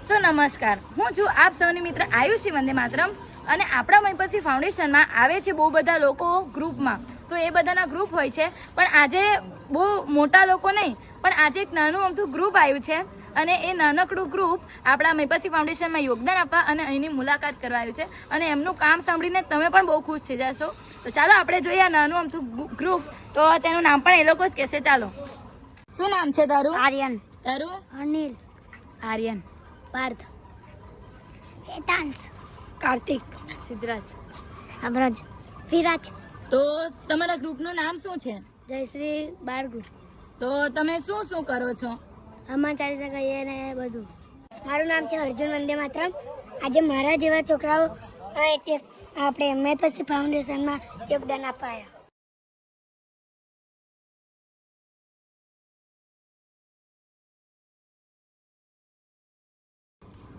સો નમસ્કાર, હું છું આપ સૌની મિત્ર આયુષી વંદે માતરમ અને આપણા મહીપતિ ફાઉન્ડેશનમાં આવે છે બહુ બધા લોકો ગ્રુપમાં. તો એ બધાના ગ્રુપ હોય છે, પણ આજે બહુ મોટા લોકો નહીં, પણ આજે એક નાનું અમથું ગ્રુપ આવ્યું છે અને એ નાનકડું ગ્રુપ આપણા મહીપતિ ફાઉન્ડેશનમાં યોગદાન આપવા અને અહીંની મુલાકાત કરવા આવ્યું છે અને એમનું કામ સાંભળીને તમે પણ બહુ ખુશ થઈ જશો. તો ચાલો આપણે જોઈએ આ નાનું અમથું ગ્રુપ. તો તેનું નામ પણ એ લોકો જ કહેશે. ચાલો, શું નામ છે તારું? આર્યન, તારું? અનિલ, આર્યન, પાર્થ, હેતાંશ, કાર્તિક, સિદ્ધરાજ, અમરાજ, વિરાજ. તો તમારા ગ્રુપનું નામ શું છે? જયશ્રી બાળગુ. તો તમે શું શું કરો છો? હમણાં ચાલી કહીએ ને બધું. મારું નામ છે અર્જુન વંદે માતરમ. આજે મારા જેવા છોકરાઓ આપણે મહીપતિ ફાઉન્ડેશનમાં યોગદાન અપાયા.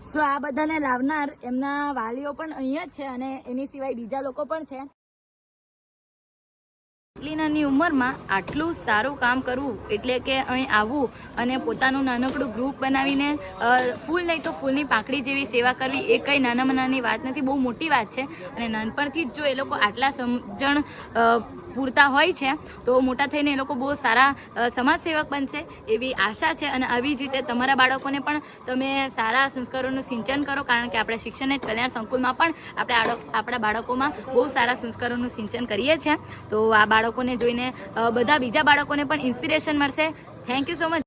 સો આ બધાને લાવનાર એમના વાલીઓ પણ અહીંયા જ છે અને એની સિવાય બીજા લોકો પણ છે. એટલી નાની ઉંમરમાં આટલું સારું કામ કરવું એટલે કે અહીં આવવું અને પોતાનું નાનકડું ગ્રુપ બનાવીને ફૂલ નહીં તો ફૂલની પાંખડી જેવી સેવા કરવી એ કંઈ નાનામાં નાની વાત નથી, બહુ મોટી વાત છે. અને નાનપણથી જ જો એ લોકો આટલા સમજણ પૂરતા હોય છે તો મોટા થઈને એ લોકો બહુ સારા સમાજ સેવક બનશે એવી આશા છે. અને આવી જ રીતે તમારા બાળકોને પણ તમે સારા સંસ્કારોનું સિંચન કરો, કારણ કે આપણે શિક્ષણ અને કલ્યાણ સંકુલમાં પણ આપણા બાળકોમાં બહુ સારા સંસ્કારોનું સિંચન કરીએ છીએ. તો આ બાળકોને જોઈને બધા બીજા બાળકોને પણ ઇન્સ્પિરેશન મળશે. Thank you so much.